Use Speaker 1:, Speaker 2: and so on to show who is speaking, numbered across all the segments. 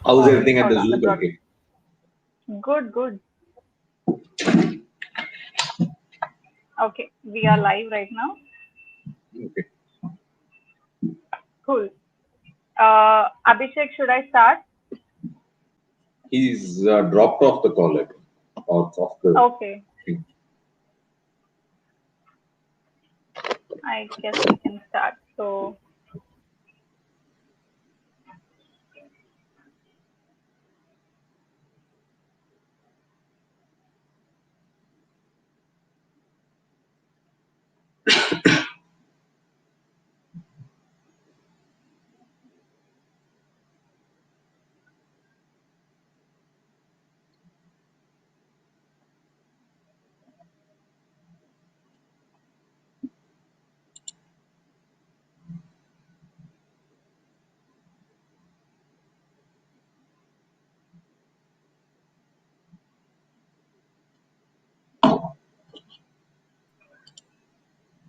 Speaker 1: How's everything at the
Speaker 2: Hold on,
Speaker 1: zoo, Kartik?
Speaker 2: Good, good. Okay, we are live right now.
Speaker 1: Okay.
Speaker 2: Cool. Abhishek, should I start?
Speaker 1: He's dropped off the call, I think, or off the
Speaker 2: Okay.
Speaker 1: thing.
Speaker 2: I guess we can start. So,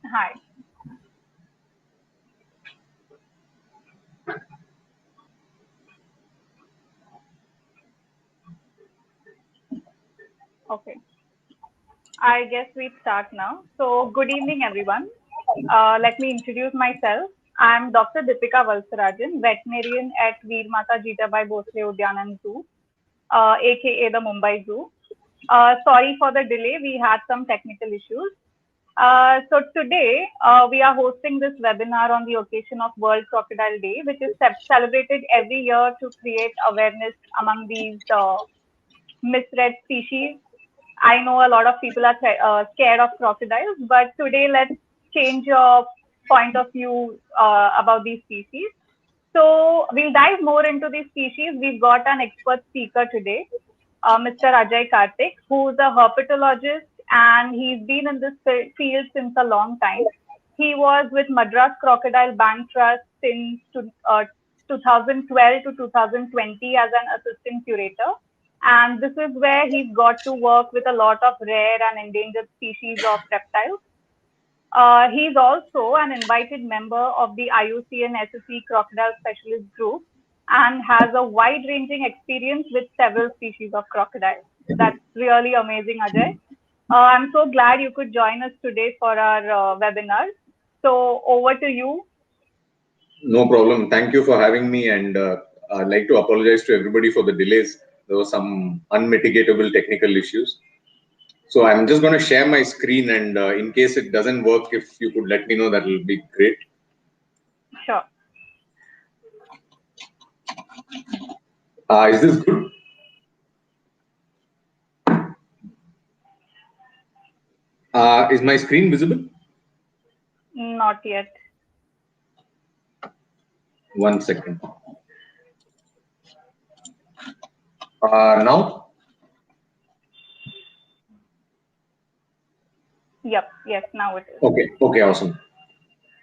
Speaker 2: hi. Okay. I guess we start now. So, good evening, everyone. Let me introduce myself. I'm Dr. Deepika Valsarajan, veterinarian at Veer Mata Jitabai Bhosle Udyanan Zoo, aka the Mumbai Zoo. Sorry for the delay, we had some technical issues. So today we are hosting this webinar on the occasion of World Crocodile Day, which is celebrated every year to create awareness among these misread species. I know a lot of people are scared of crocodiles, but today let's change your point of view about these species. So we'll dive more into these species. We've got an expert speaker today, Mr. Ajay Kartik, who's a herpetologist, and he's been in this field since a long time. He was with Madras Crocodile Bank Trust since 2012 to 2020 as an assistant curator. And this is where he's got to work with a lot of rare and endangered species of reptiles. He's also an invited member of the IUCN SSE Crocodile Specialist Group and has a wide-ranging experience with several species of crocodiles. That's really amazing, Ajay. I'm so glad you could join us today for our webinar. So over to you.
Speaker 1: No problem. Thank you for having me, and I'd like to apologize to everybody for the delays. There were some unmitigatable technical issues. So I'm just going to share my screen, and in case it doesn't work, if you could let me know, that will be great.
Speaker 2: Sure.
Speaker 1: Is this good? Is my screen visible?
Speaker 2: Not yet.
Speaker 1: One second. Now?
Speaker 2: Yep. Yes, now it is.
Speaker 1: Okay, awesome.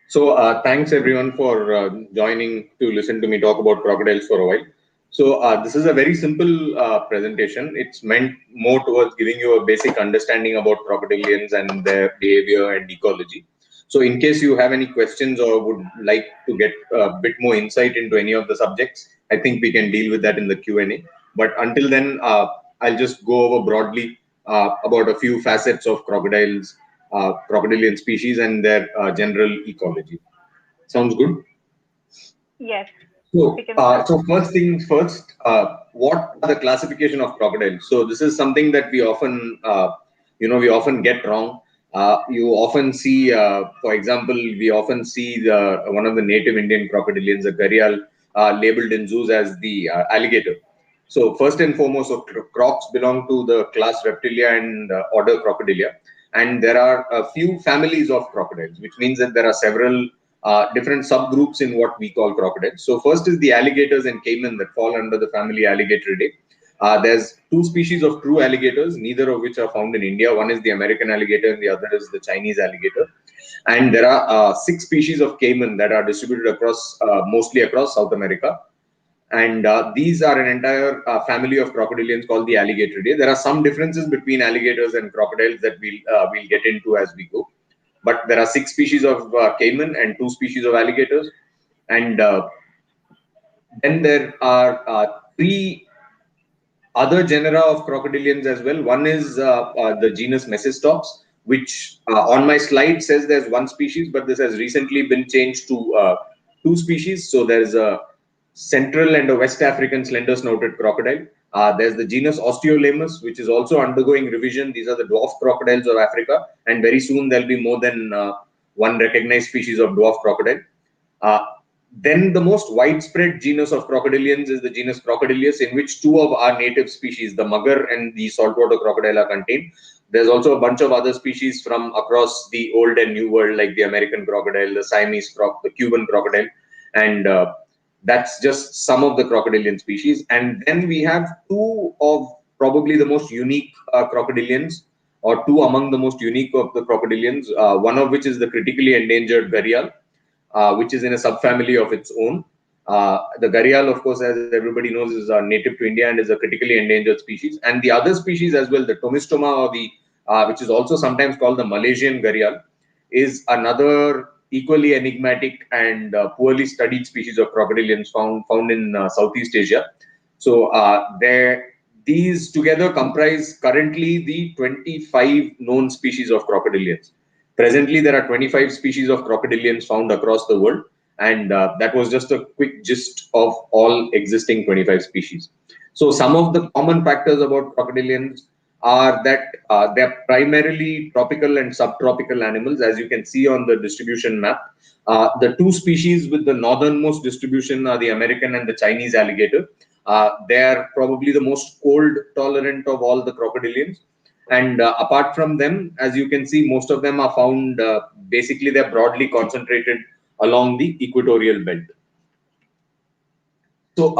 Speaker 1: So thanks everyone for joining to listen to me talk about crocodiles for a while. So this is a very simple presentation. It's meant more towards giving you a basic understanding about crocodilians and their behavior and ecology. So in case you have any questions or would like to get a bit more insight into any of the subjects, I think we can deal with that in the Q&A. But until then, I'll just go over broadly about a few facets of crocodiles, crocodilian species and their general ecology. Sounds good?
Speaker 2: Yes.
Speaker 1: So first things first, what are the classification of crocodiles? So this is something that we often, we often get wrong. You often see, for example, we often see one of the native Indian crocodilians, a gharial, labeled in zoos as the alligator. So first and foremost, so crocs belong to the class Reptilia and order Crocodilia. And there are a few families of crocodiles, which means that there are several different subgroups in what we call crocodiles. So first is the alligators and caiman that fall under the family Alligatoridae. There's two species of true alligators, neither of which are found in India. One is the American alligator and the other is the Chinese alligator. And there are 6 species of caiman that are distributed across, mostly across South America. And these are an entire family of crocodilians called the Alligatoridae. There are some differences between alligators and crocodiles that we'll get into as we go. But there are 6 species of caiman and 2 species of alligators. And Then there are three other genera of crocodilians as well. One is the genus Mecistops, which on my slide says there's one species, but this has recently been changed to two species. So there's a Central and a West African slender-snouted crocodile. There's the genus Osteolaemus, which is also undergoing revision. These are the dwarf crocodiles of Africa, and very soon there'll be more than one recognized species of dwarf crocodile. Uh, then the most widespread genus of crocodilians is the genus Crocodylus, in which two of our native species, the mugger and the saltwater crocodile, are contained. There's also a bunch of other species from across the old and new world, like the American crocodile, the Siamese croc, the Cuban crocodile, and that's just some of the crocodilian species. And then we have two of probably the most unique crocodilians, or two among the most unique of the crocodilians, one of which is the critically endangered gharial, which is in a subfamily of its own. The gharial, of course, as everybody knows, is native to India and is a critically endangered species. And the other species as well, the Tomistoma, or the which is also sometimes called the Malaysian gharial, is another equally enigmatic and poorly studied species of crocodilians found in Southeast Asia. So these together comprise currently the 25 known species of crocodilians. Presently, there are 25 species of crocodilians found across the world, and that was just a quick gist of all existing 25 species. So some of the common factors about crocodilians are that they're primarily tropical and subtropical animals, as you can see on the distribution map. The two species with the northernmost distribution are the American and the Chinese alligator. They are probably the most cold tolerant of all the crocodilians. And apart from them, as you can see, most of them are found, basically, they're broadly concentrated along the equatorial belt. So,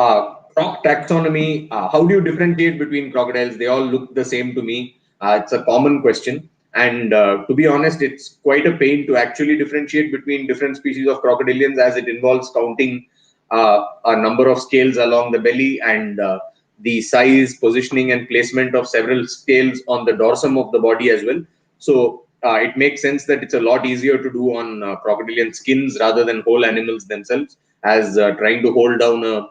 Speaker 1: croc taxonomy, how do you differentiate between crocodiles? They all look the same to me. It's a common question. And to be honest, it's quite a pain to actually differentiate between different species of crocodilians, as it involves counting a number of scales along the belly and the size, positioning, and placement of several scales on the dorsum of the body as well. So it makes sense that it's a lot easier to do on crocodilian skins rather than whole animals themselves, as trying to hold down a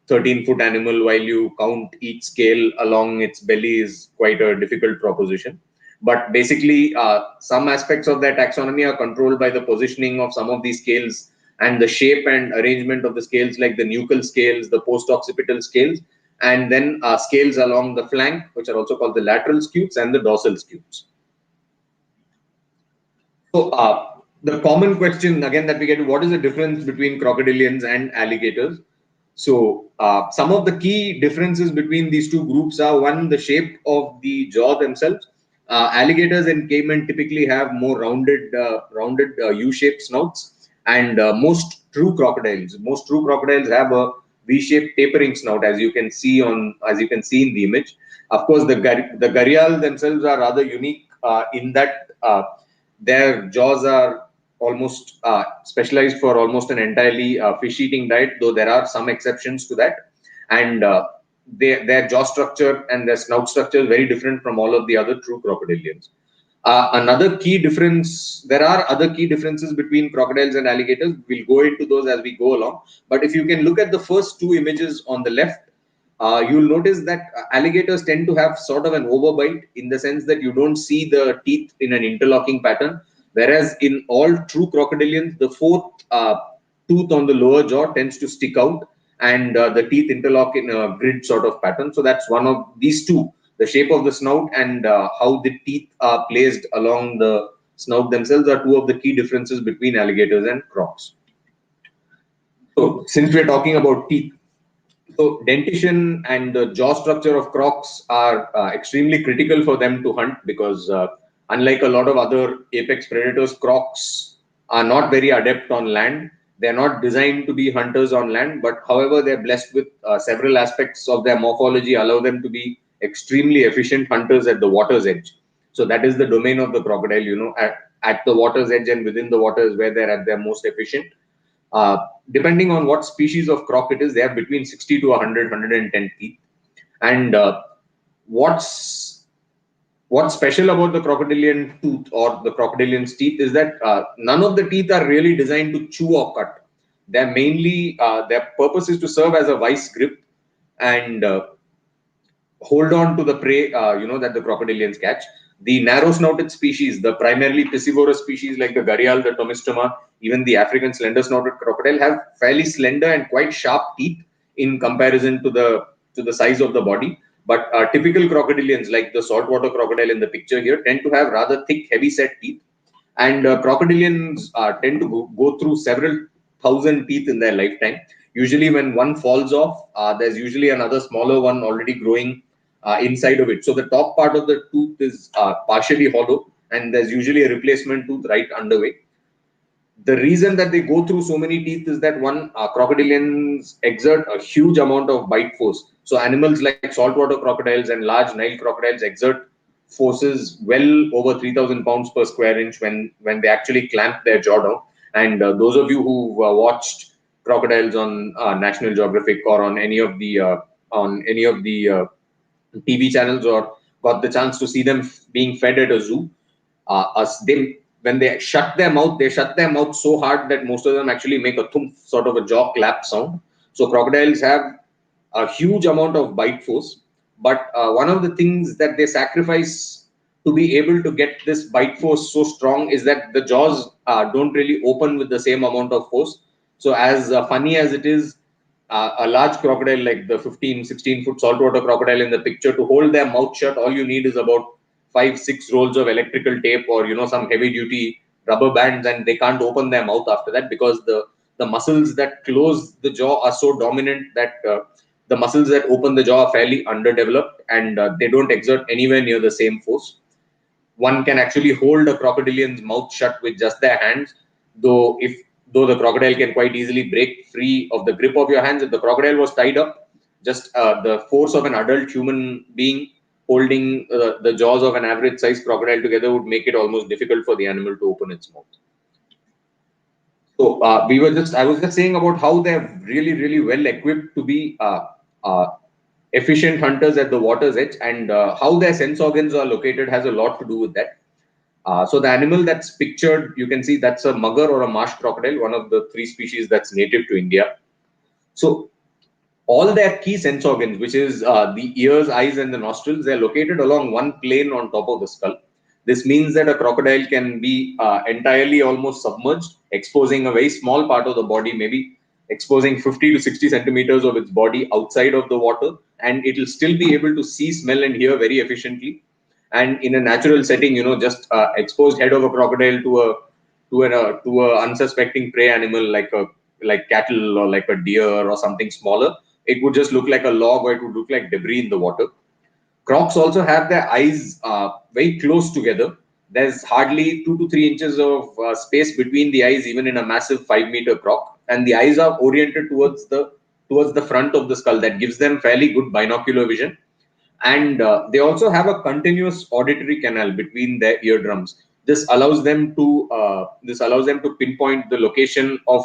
Speaker 1: 13-foot animal while you count each scale along its belly is quite a difficult proposition. But basically, some aspects of that taxonomy are controlled by the positioning of some of these scales and the shape and arrangement of the scales, like the nuchal scales, the post-occipital scales, and then scales along the flank, which are also called the lateral scutes, and the dorsal scutes. So the common question again that we get: what is the difference between crocodilians and alligators? So some of the key differences between these two groups are: one, the shape of the jaw themselves. Alligators and caiman typically have more rounded U-shaped snouts, and most true crocodiles have a V-shaped tapering snout, as you can see in the image. Of course, the gharial themselves are rather unique in that their jaws are almost specialized for almost an entirely fish-eating diet, though there are some exceptions to that. And their jaw structure and their snout structure is very different from all of the other true crocodilians. Another key difference, there are other key differences between crocodiles and alligators. We'll go into those as we go along. But if you can look at the first two images on the left, you'll notice that alligators tend to have sort of an overbite, in the sense that you don't see the teeth in an interlocking pattern. Whereas in all true crocodilians, the fourth tooth on the lower jaw tends to stick out, and the teeth interlock in a grid sort of pattern. So that's one of these two: the shape of the snout and how the teeth are placed along the snout themselves are two of the key differences between alligators and crocs. So since we're talking about teeth, so dentition and the jaw structure of crocs are extremely critical for them to hunt, because unlike a lot of other apex predators, crocs are not very adept on land. They're not designed to be hunters on land, but however, they're blessed with several aspects of their morphology allow them to be extremely efficient hunters at the water's edge. So that is the domain of the crocodile, at the water's edge and within the water is where they're at their most efficient. Depending on what species of croc it is, they have between 60 to 100, 110 teeth. And what's special about the crocodilian tooth or the crocodilian's teeth is that none of the teeth are really designed to chew or cut. They're mainly their purpose is to serve as a vice grip and hold on to the prey, that the crocodilians catch. The narrow-snouted species, the primarily piscivorous species like the gharial, the tomistoma, even the African slender-snouted crocodile, have fairly slender and quite sharp teeth in comparison to the size of the body. But typical crocodilians, like the saltwater crocodile in the picture here, tend to have rather thick, heavy-set teeth. And crocodilians tend to go through several thousand teeth in their lifetime. Usually, when one falls off, there's usually another smaller one already growing inside of it. So the top part of the tooth is partially hollow, and there's usually a replacement tooth right underway. The reason that they go through so many teeth is that one, crocodilians exert a huge amount of bite force. So animals like saltwater crocodiles and large Nile crocodiles exert forces well over 3,000 pounds per square inch when they actually clamp their jaw down. And those of you who watched crocodiles on National Geographic or on any of the TV channels or got the chance to see them being fed at a zoo, when they shut their mouth, they shut their mouth so hard that most of them actually make a thump, sort of a jaw clap sound. So crocodiles have a huge amount of bite force, but one of the things that they sacrifice to be able to get this bite force so strong is that the jaws don't really open with the same amount of force. So as funny as it is, a large crocodile like the 15, 16-foot saltwater crocodile in the picture, to hold their mouth shut, all you need is about 5-6 rolls of electrical tape or some heavy duty rubber bands, and they can't open their mouth after that because the muscles that close the jaw are so dominant that the muscles that open the jaw are fairly underdeveloped, and they don't exert anywhere near the same force. One can actually hold a crocodilian's mouth shut with just their hands, though the crocodile can quite easily break free of the grip of your hands. If the crocodile was tied up, just the force of an adult human being holding the jaws of an average sized crocodile together would make it almost difficult for the animal to open its mouth. So I was just saying about how they're really, really well equipped to be efficient hunters at the water's edge, and how their sense organs are located has a lot to do with that. So the animal that's pictured, you can see that's a mugger or a marsh crocodile, one of the 3 species that's native to India. So all their key sense organs, which is the ears, eyes, and the nostrils, they're located along one plane on top of the skull. This means that a crocodile can be entirely almost submerged, exposing a very small part of the body, maybe exposing 50 to 60 centimeters of its body outside of the water, and it will still be able to see, smell, and hear very efficiently. And in a natural setting, just exposed head of a crocodile to a unsuspecting prey animal like cattle or like a deer or something smaller, it would just look like a log, or it would look like debris in the water. Crocs also have their eyes very close together. There's hardly 2 to 3 inches of space between the eyes, even in a massive 5-meter croc, and the eyes are oriented towards the front of the skull. That gives them fairly good binocular vision, and they also have a continuous auditory canal between their eardrums. This allows them to pinpoint the location of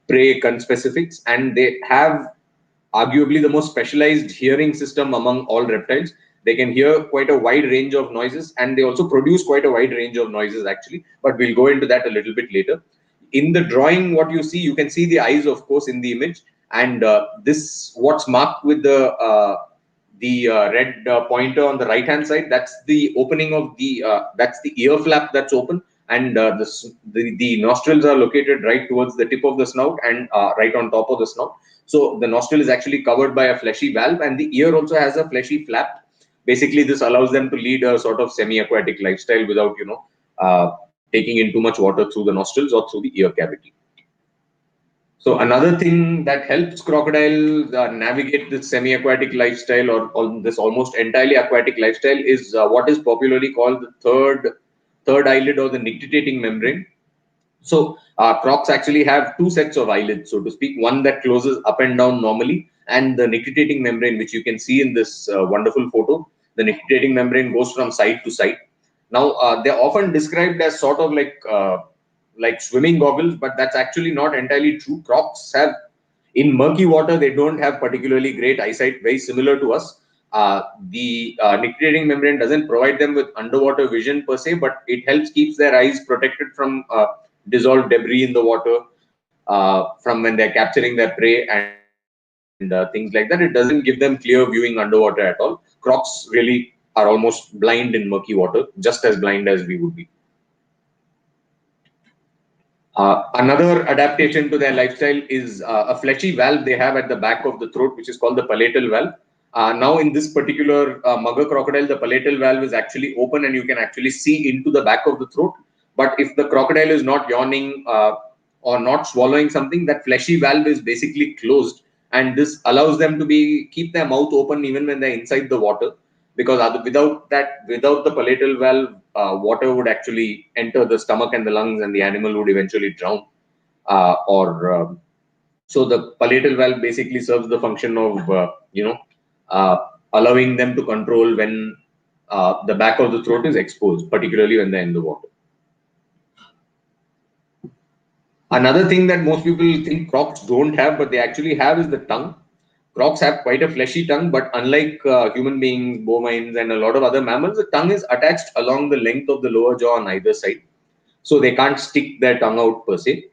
Speaker 1: prey conspecifics, and they have arguably the most specialized hearing system among all reptiles. They can hear quite a wide range of noises, and they also produce quite a wide range of noises actually, but we'll go into that a little bit later. In the drawing, what you can see the eyes, of course, in the image, and this what's marked with the red pointer on the right hand side, that's the opening of that's the ear flap that's open, and the nostrils are located right towards the tip of the snout and right on top of the snout. So the nostril is actually covered by a fleshy valve, and the ear also has a fleshy flap. Basically, this allows them to lead a sort of semi-aquatic lifestyle without taking in too much water through the nostrils or through the ear cavity. So another thing that helps crocodiles navigate this semi-aquatic lifestyle, or this almost entirely aquatic lifestyle, is what is popularly called the third eyelid, or the nictitating membrane. So crocs actually have 2 sets of eyelids, so to speak, one that closes up and down normally, and the nictitating membrane, which you can see in this wonderful photo. The nictitating membrane goes from side to side. Now, they're often described as sort of like swimming goggles, but that's actually not entirely true. Crocs have, in murky water, they don't have particularly great eyesight, very similar to us. The nictitating membrane doesn't provide them with underwater vision per se, but it helps keeps their eyes protected from dissolved debris in the water. from when they're capturing their prey and things like that. It doesn't give them clear viewing underwater at all. Crocs really are almost blind in murky water, just as blind as we would be. Another adaptation to their lifestyle is a fleshy valve they have at the back of the throat, which is called the palatal valve. Now, in this particular mugger crocodile, the palatal valve is actually open and you can actually see into the back of the throat. But if the crocodile is not yawning or not swallowing something, that fleshy valve is basically closed, and this allows them to keep their mouth open even when they're inside the water. Because without the palatal valve, water would actually enter the stomach and the lungs, and the animal would eventually drown. So the palatal valve basically serves the function of uh, allowing them to control when the back of the throat is exposed, particularly when they're in the water. Another thing that most people think crocs don't have, but they actually have, is the tongue. Crocs have quite a fleshy tongue, but unlike human beings, bovines, and a lot of other mammals, the tongue is attached along the length of the lower jaw on either side. So they can't stick their tongue out per se.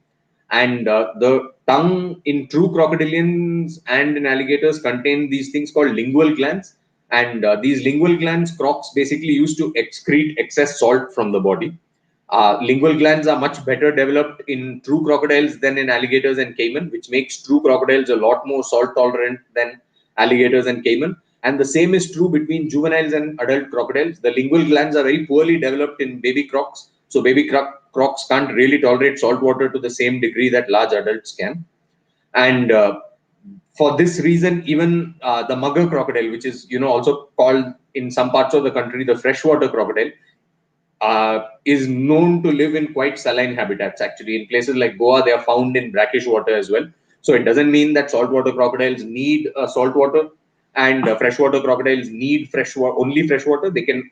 Speaker 1: And the tongue in true crocodilians and in alligators contain these things called lingual glands. And these lingual glands, crocs basically use to excrete excess salt from the body. Lingual glands are much better developed in true crocodiles than in alligators and caiman, which makes true crocodiles a lot more salt tolerant than alligators and caiman. And the same is true between juveniles and adult crocodiles. The lingual glands are very poorly developed in baby crocs. So baby crocs can't really tolerate salt water to the same degree that large adults can. And for this reason, even the mugger crocodile, which is also called in some parts of the country the freshwater crocodile, is known to live in quite saline habitats. Actually, in places like Goa, they are found in brackish water as well. So it doesn't mean that saltwater crocodiles need salt water, and freshwater crocodiles need only fresh water. They can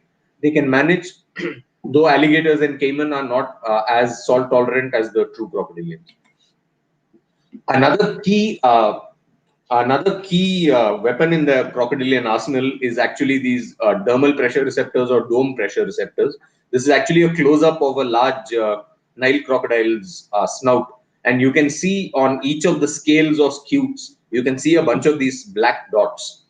Speaker 1: manage, though alligators and caiman are not as salt tolerant as the true crocodilians. Another key weapon in the crocodilian arsenal is actually these dermal pressure receptors or dome pressure receptors. This is actually a close-up of a large Nile crocodile's snout, and you can see on each of the scales or scutes, you can see a bunch of these black dots.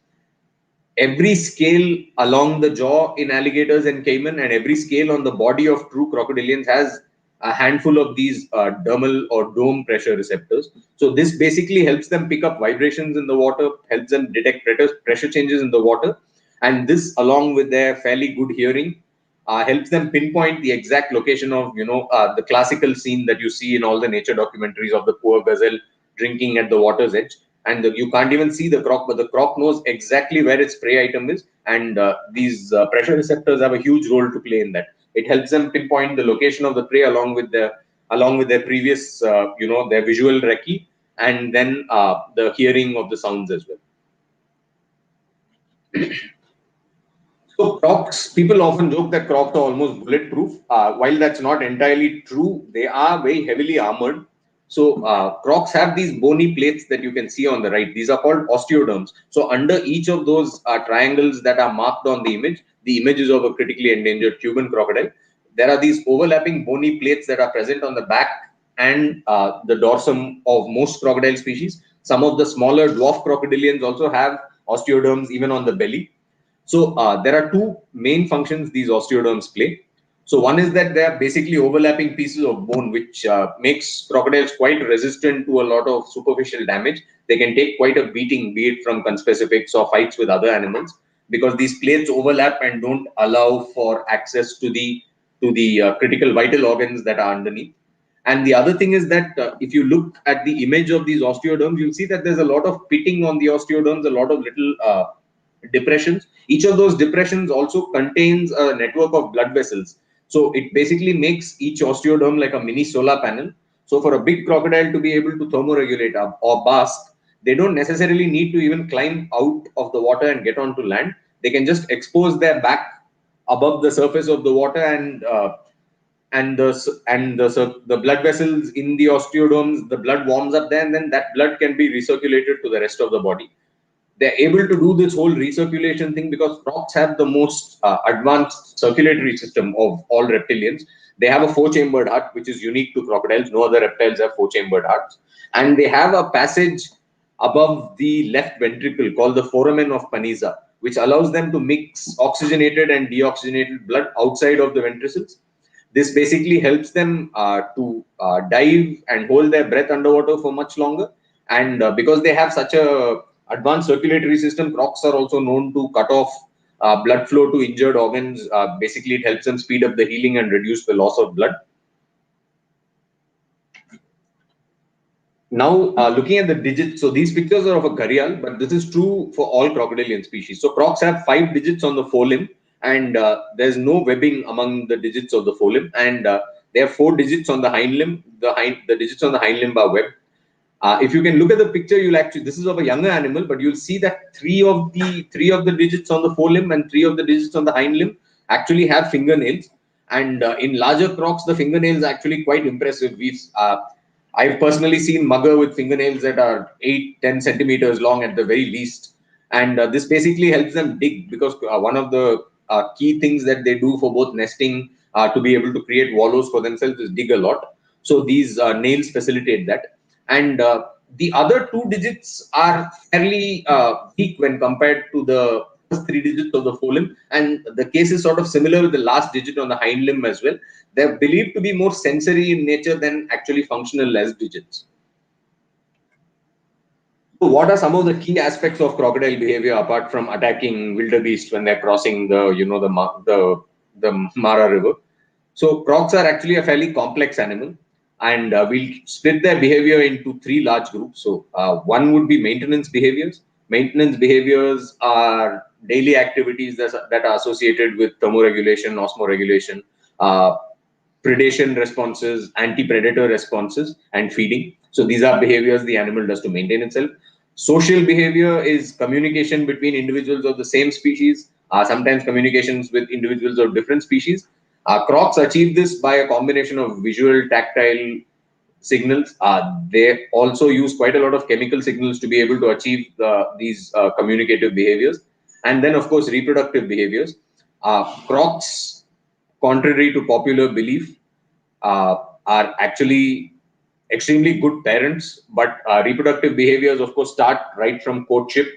Speaker 1: Every scale along the jaw in alligators and caiman, and every scale on the body of true crocodilians, has a handful of these dermal or dome pressure receptors. So this basically helps them pick up vibrations in the water, helps them detect pressure changes in the water, and this, along with their fairly good hearing, helps them pinpoint the exact location of the classical scene that you see in all the nature documentaries of the poor gazelle drinking at the water's edge. And you can't even see the croc, but the croc knows exactly where its prey item is, and these pressure receptors have a huge role to play in that. It helps them pinpoint the location of the prey along with their previous their visual recce, and then the hearing of the sounds as well. So crocs, people often joke that crocs are almost bulletproof. While that's not entirely true, they are very heavily armored. So crocs have these bony plates that you can see on the right. These are called osteoderms. So under each of those triangles that are marked on the image is of a critically endangered Cuban crocodile. There are these overlapping bony plates that are present on the back and the dorsum of most crocodile species. Some of the smaller dwarf crocodilians also have osteoderms even on the belly. So there are two main functions these osteoderms play. So one is that they are basically overlapping pieces of bone, which makes crocodiles quite resistant to a lot of superficial damage. They can take quite a beating, be it from conspecifics or fights with other animals, because these plates overlap and don't allow for access to the critical vital organs that are underneath. And the other thing is that if you look at the image of these osteoderms, you'll see that there's a lot of pitting on the osteoderms, a lot of little depressions. Each of those depressions also contains a network of blood vessels. So it basically makes each osteoderm like a mini solar panel. So for a big crocodile to be able to thermoregulate or bask, they don't necessarily need to even climb out of the water and get onto land. They can just expose their back above the surface of the water, and the blood vessels in the osteoderms, the blood warms up there, and then that blood can be recirculated to the rest of the body. they're able to do this whole recirculation thing because crocs have the most advanced circulatory system of all reptilians. They have a four-chambered heart, which is unique to crocodiles. No other reptiles have four-chambered hearts. And they have a passage above the left ventricle called the foramen of Panizza, which allows them to mix oxygenated and deoxygenated blood outside of the ventricles. This basically helps them to dive and hold their breath underwater for much longer. And because they have such a advanced circulatory system, crocs are also known to cut off blood flow to injured organs. Basically, it helps them speed up the healing and reduce the loss of blood. Now, looking at the digits, so these pictures are of a gharial, but this is true for all crocodilian species. So crocs have 5 digits on the forelimb, and there's no webbing among the digits of the forelimb, and they have 4 digits on the hind limb. The digits on the hind limb are webbed. If you can look at the picture, you'll actually, this is of a younger animal, but you'll see that three of the digits on the forelimb and 3 of the digits on the hind limb actually have fingernails. And in larger crocs, the fingernails are actually quite impressive. I've personally seen mugger with fingernails that are 8-10 centimeters long at the very least. And this basically helps them dig, because one of the key things that they do for both nesting to be able to create wallows for themselves is dig a lot. So these nails facilitate that. And the other 2 digits are fairly weak when compared to the first 3 digits of the forelimb. And the case is sort of similar with the last digit on the hind limb as well. They're believed to be more sensory in nature than actually functional as digits. So what are some of the key aspects of crocodile behavior apart from attacking wildebeest when they're crossing the Mara River? So crocs are actually a fairly complex animal, and we'll split their behavior into 3 large groups. So one would be maintenance behaviors. Maintenance behaviors are daily activities that are associated with thermoregulation, osmoregulation, predation responses, anti-predator responses, and feeding. So these are behaviors the animal does to maintain itself. Social behavior is communication between individuals of the same species, sometimes communications with individuals of different species. Crocs achieve this by a combination of visual, tactile signals. They also use quite a lot of chemical signals to be able to achieve these communicative behaviors. And then, of course, reproductive behaviors. Crocs, contrary to popular belief, are actually extremely good parents, but reproductive behaviors, of course, start right from courtship,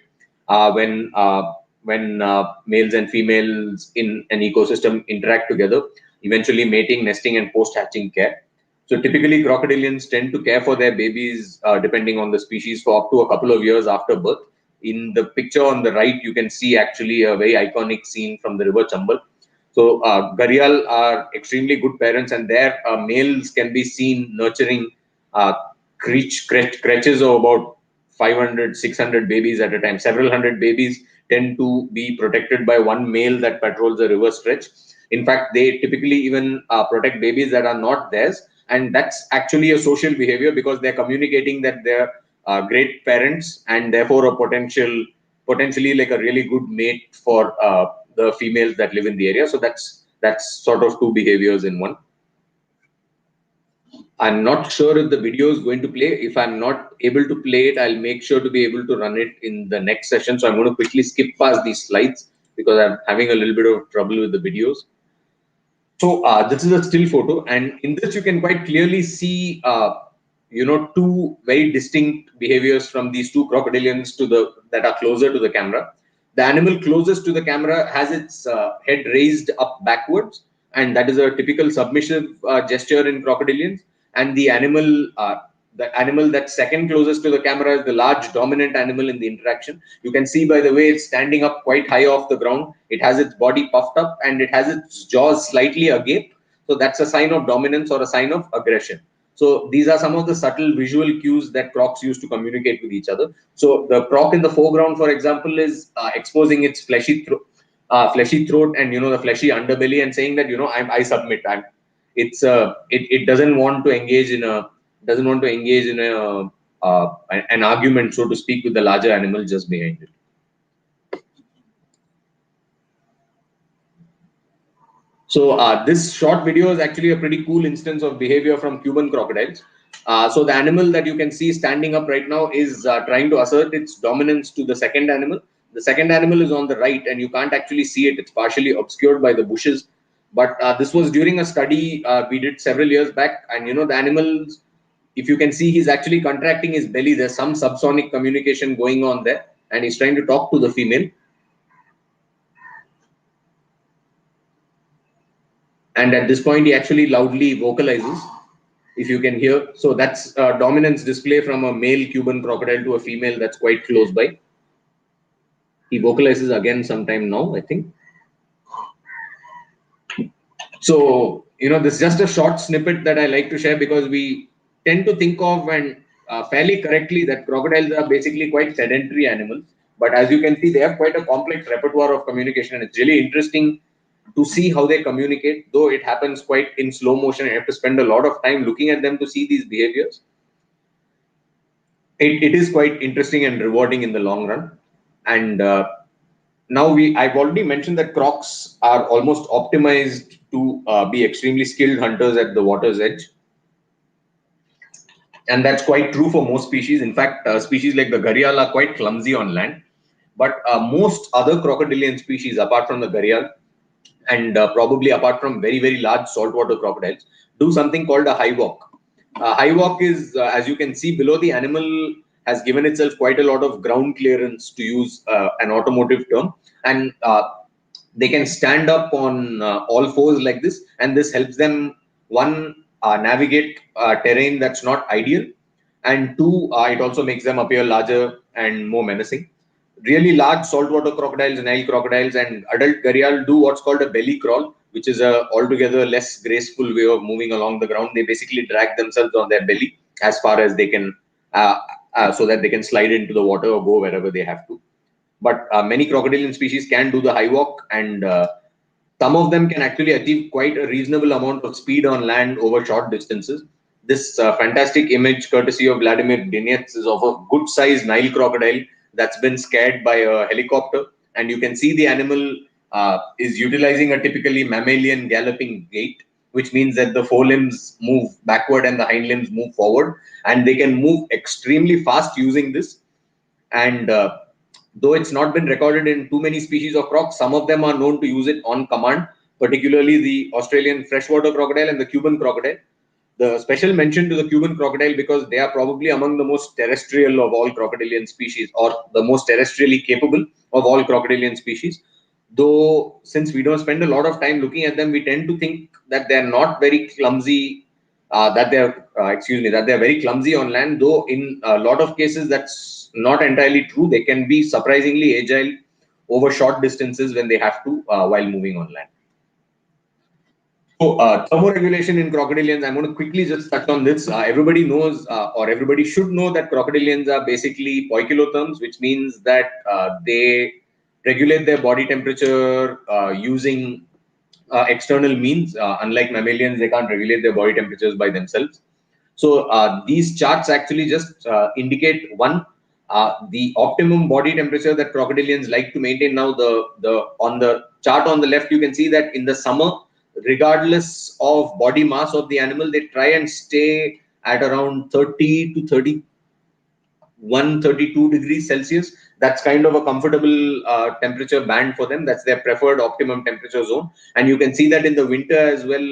Speaker 1: when males and females in an ecosystem interact together, eventually mating, nesting, and post-hatching care. So typically, crocodilians tend to care for their babies, depending on the species, for up to a couple of years after birth. In the picture on the right, you can see actually a very iconic scene from the River Chambal. So gharial are extremely good parents, and their males can be seen nurturing creches of about 500, 600 babies at a time. Several hundred babies tend to be protected by one male that patrols the river stretch. In fact, they typically even protect babies that are not theirs. And that's actually a social behavior, because they're communicating that they're great parents and therefore potentially like a really good mate for the females that live in the area. So that's sort of 2 behaviors in one. I'm not sure if the video is going to play. If I'm not able to play it, I'll make sure to be able to run it in the next session. So I'm going to quickly skip past these slides because I'm having a little bit of trouble with the videos. So this is a still photo, and in this you can quite clearly see, 2 very distinct behaviors from these 2 crocodilians that are closer to the camera. The animal closest to the camera has its head raised up backwards, and that is a typical submissive gesture in crocodilians. And the animal that's second closest to the camera is the large dominant animal in the interaction. You can see by the way it's standing up quite high off the ground. It has its body puffed up and it has its jaws slightly agape. So that's a sign of dominance or a sign of aggression. So these are some of the subtle visual cues that crocs use to communicate with each other. So the croc in the foreground, for example, is exposing its fleshy throat and the fleshy underbelly, and saying that I submit. It doesn't want to engage in an argument, so to speak, with the larger animal just behind it. So this short video is actually a pretty cool instance of behavior from Cuban crocodiles. So the animal that you can see standing up right now is trying to assert its dominance to the second animal. The second animal is on the right, and you can't actually see it. It's partially obscured by the bushes. But this was during a study we did several years back, and the animals, if you can see, he's actually contracting his belly. There's some subsonic communication going on there, and he's trying to talk to the female. And at this point, he actually loudly vocalizes, if you can hear. So that's a dominance display from a male Cuban crocodile to a female that's quite close by. He vocalizes again sometime now, I think. So, this is just a short snippet that I like to share, because we tend to think of, and fairly correctly, that crocodiles are basically quite sedentary animals. But as you can see, they have quite a complex repertoire of communication, and it's really interesting to see how they communicate, though it happens quite in slow motion. You have to spend a lot of time looking at them to see these behaviors. It is quite interesting and rewarding in the long run. And now I've already mentioned that crocs are almost optimized to be extremely skilled hunters at the water's edge. And that's quite true for most species. In fact, species like the gharial are quite clumsy on land. But most other crocodilian species, apart from the gharial, and probably apart from very, very large saltwater crocodiles, do something called a high walk. High walk is, as you can see below, the animal has given itself quite a lot of ground clearance, to use an automotive term. And they can stand up on all fours like this. And this helps them, one, navigate terrain that's not ideal. And two, it also makes them appear larger and more menacing. Really large saltwater crocodiles, Nile crocodiles, and adult gharial do what's called a belly crawl, which is a altogether less graceful way of moving along the ground. They basically drag themselves on their belly as far as they can, so that they can slide into the water or go wherever they have to. But many crocodilian species can do the high walk, and some of them can actually achieve quite a reasonable amount of speed on land over short distances. This fantastic image, courtesy of Vladimir Dinets, is of a good-sized Nile crocodile that's been scared by a helicopter. And you can see the animal is utilizing a typically mammalian galloping gait, which means that the forelimbs move backward and the hind limbs move forward. And they can move extremely fast using this. And though it's not been recorded in too many species of crocs, some of them are known to use it on command, particularly the Australian freshwater crocodile and the Cuban crocodile. The special mention to the Cuban crocodile, because they are probably among the most terrestrial of all crocodilian species, or the most terrestrially capable of all crocodilian species. Though, since we don't spend a lot of time looking at them, we tend to think that they're not very clumsy, that they're very clumsy on land, though in a lot of cases that's not entirely true. They can be surprisingly agile over short distances when they have to, while moving on land. So, thermoregulation in crocodilians, I'm going to quickly just touch on this. Everybody knows, or everybody should know, that crocodilians are basically poikilotherms, which means that they regulate their body temperature using external means. Unlike mammalians, they can't regulate their body temperatures by themselves. So these charts actually just indicate, one, the optimum body temperature that crocodilians like to maintain. Now, on the chart on the left, you can see that in the summer, regardless of body mass of the animal, they try and stay at around 30 to 31, 32 degrees Celsius. That's kind of a comfortable temperature band for them. That's their preferred optimum temperature zone. And you can see that in the winter as well,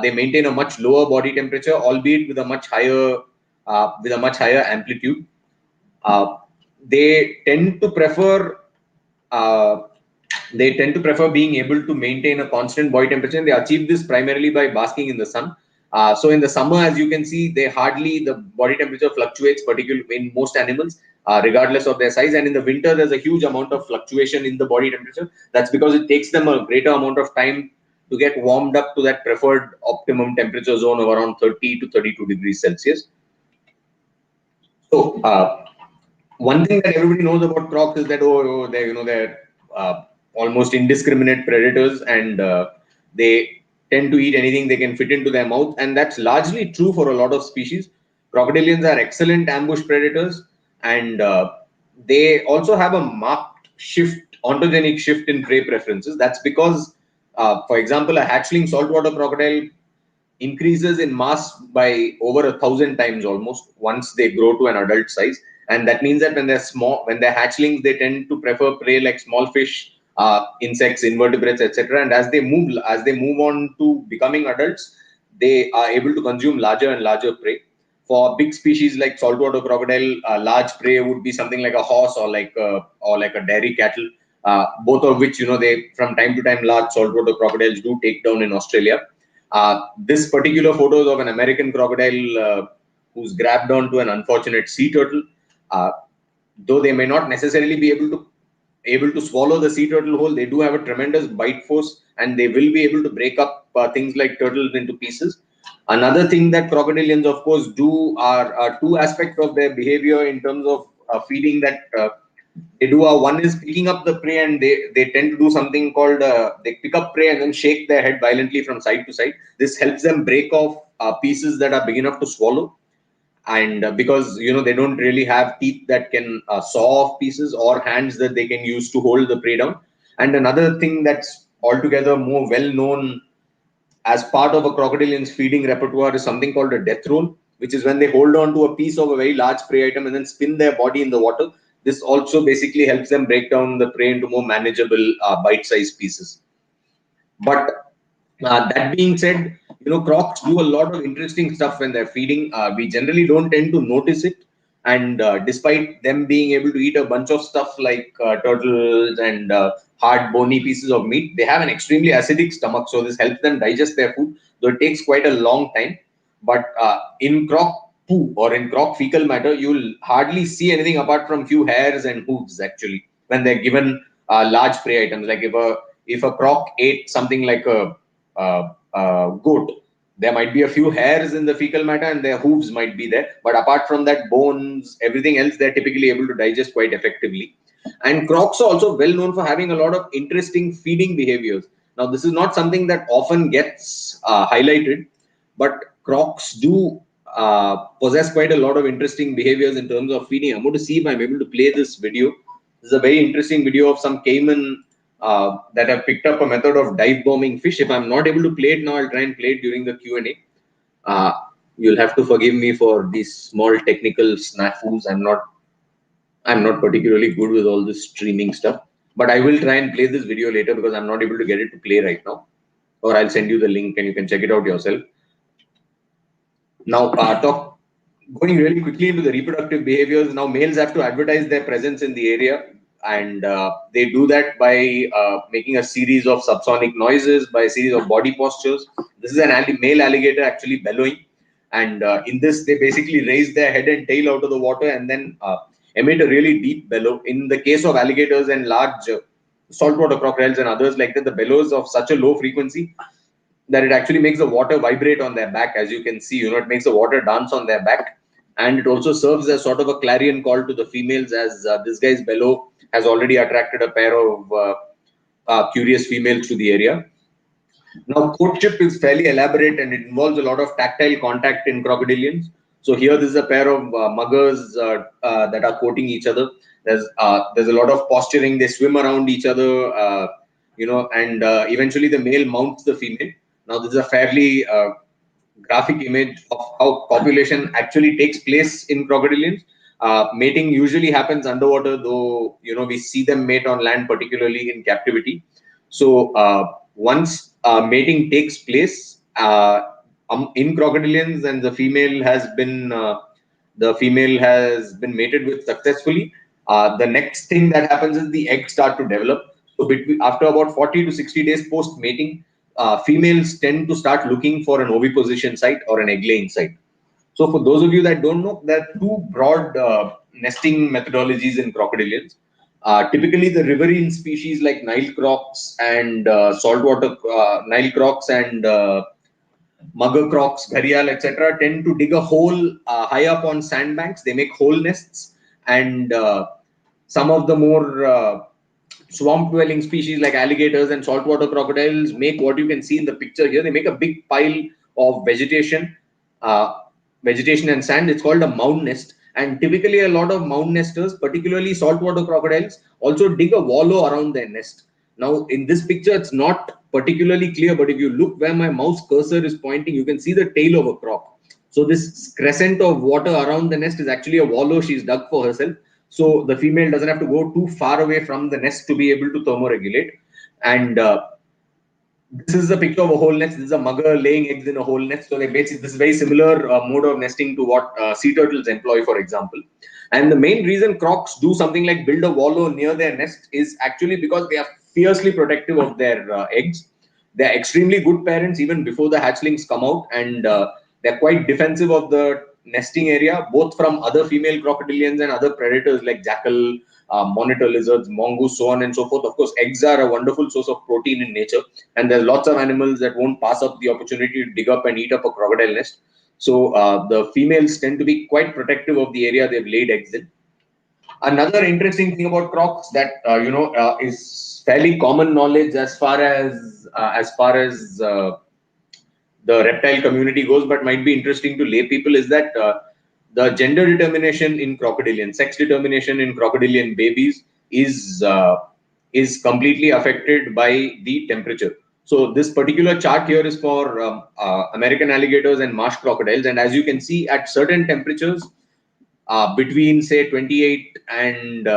Speaker 1: they maintain a much lower body temperature, albeit with a much higher amplitude. They tend to prefer being able to maintain a constant body temperature, and they achieve this primarily by basking in the sun. So in the summer, as you can see, the body temperature fluctuates, particularly in most animals, regardless of their size. And in the winter, there's a huge amount of fluctuation in the body temperature. That's because it takes them a greater amount of time to get warmed up to that preferred optimum temperature zone of around 30 to 32 degrees Celsius. So one thing that everybody knows about crocs is that they're almost indiscriminate predators, and they tend to eat anything they can fit into their mouth, and that's largely true for a lot of species. Crocodilians are excellent ambush predators, and they also have a marked ontogenic shift in prey preferences. That's because, for example, a hatchling saltwater crocodile increases in mass by over 1,000 times almost once they grow to an adult size. And that means that when they're small, when they're hatchlings, they tend to prefer prey like small fish, insects, invertebrates, etc. And as they move on to becoming adults, they are able to consume larger and larger prey. For big species like saltwater crocodile, large prey would be something like a horse or like a dairy cattle. Both of which, they from time to time large saltwater crocodiles do take down in Australia. This particular photo is of an American crocodile who's grabbed onto an unfortunate sea turtle. Uh, though they may not necessarily be able to swallow the sea turtle whole, they do have a tremendous bite force, and they will be able to break up things like turtles into pieces. Another thing that crocodilians, of course, do are two aspects of their behavior in terms of feeding that they do. One is picking up the prey, and they tend to do something called they pick up prey and then shake their head violently from side to side. This helps them break off pieces that are big enough to swallow. And because they don't really have teeth that can saw off pieces or hands that they can use to hold the prey down. And another thing that's altogether more well known as part of a crocodilian's feeding repertoire is something called a death roll, which is when they hold on to a piece of a very large prey item and then spin their body in the water. This also basically helps them break down the prey into more manageable bite-sized pieces. But that being said, crocs do a lot of interesting stuff when they're feeding. We generally don't tend to notice it. And despite them being able to eat a bunch of stuff like turtles and hard bony pieces of meat, they have an extremely acidic stomach. So this helps them digest their food, though it takes quite a long time. But in croc poo or in croc fecal matter, you'll hardly see anything apart from few hairs and hooves actually when they're given large prey items. Like if a croc ate something like a goat, there might be a few hairs in the fecal matter and their hooves might be there. But apart from that, bones, everything else, they're typically able to digest quite effectively. And crocs are also well known for having a lot of interesting feeding behaviors. Now, this is not something that often gets highlighted, but crocs do possess quite a lot of interesting behaviors in terms of feeding. I'm going to see if I'm able to play this video. This is a very interesting video of some caiman that have picked up a method of dive bombing fish. If I'm not able to play it now, I'll try and play it during the Q&A. You'll have to forgive me for these small technical snafus. I'm not particularly good with all this streaming stuff, but I will try and play this video later because I'm not able to get it to play right now. Or I'll send you the link and you can check it out yourself. Now, going really quickly into the reproductive behaviors. Now, males have to advertise their presence in the area, and they do that by making a series of subsonic noises, by a series of body postures. This is an male alligator actually bellowing, and in this they basically raise their head and tail out of the water and then emit a really deep bellow. In the case of alligators and large saltwater crocodiles and others like that, the bellows of such a low frequency that it actually makes the water vibrate on their back. As you can see, it makes the water dance on their back. And it also serves as sort of a clarion call to the females, as this guy's bellow has already attracted a pair of curious females to the area. Now, courtship is fairly elaborate and it involves a lot of tactile contact in crocodilians. So here, this is a pair of muggers that are courting each other. There's a lot of posturing. They swim around each other, and eventually the male mounts the female. Now, this is a fairly graphic image of how copulation actually takes place in crocodilians. Mating usually happens underwater, though we see them mate on land, particularly in captivity. So once mating takes place in crocodilians and the female has been mated with successfully, the next thing that happens is the eggs start to develop. So after about 40 to 60 days post mating, females tend to start looking for an oviposition site or an egg-laying site. So for those of you that don't know, there are two broad nesting methodologies in crocodilians. Typically, the riverine species like Nile crocs and saltwater Nile crocs and mugger crocs, gharial, etc., tend to dig a hole high up on sandbanks. They make hole nests, and some of the more swamp-dwelling species like alligators and saltwater crocodiles make what you can see in the picture here. They make a big pile of vegetation and sand. It's called a mound nest. And typically, a lot of mound nesters, particularly saltwater crocodiles, also dig a wallow around their nest. Now, in this picture, it's not particularly clear, but if you look where my mouse cursor is pointing, you can see the tail of a croc. So this crescent of water around the nest is actually a wallow she's dug for herself. So the female doesn't have to go too far away from the nest to be able to thermoregulate. And this is a picture of a whole nest. This is a mugger laying eggs in a whole nest. So basically, this is very similar mode of nesting to what sea turtles employ, for example. And the main reason crocs do something like build a wallow near their nest is actually because they are fiercely protective of their eggs. They're extremely good parents even before the hatchlings come out, and they're quite defensive of the nesting area, both from other female crocodilians and other predators like jackal, monitor lizards, mongoose, so on and so forth. Of course, eggs are a wonderful source of protein in nature, and there's lots of animals that won't pass up the opportunity to dig up and eat up a crocodile nest. So the females tend to be quite protective of the area they've laid eggs in. Another interesting thing about crocs that is fairly common knowledge as far as the reptile community goes, but might be interesting to lay people, is that the gender determination in crocodilian, sex determination in crocodilian babies is completely affected by the temperature. So this particular chart here is for American alligators and marsh crocodiles, and as you can see, at certain temperatures between say 28 and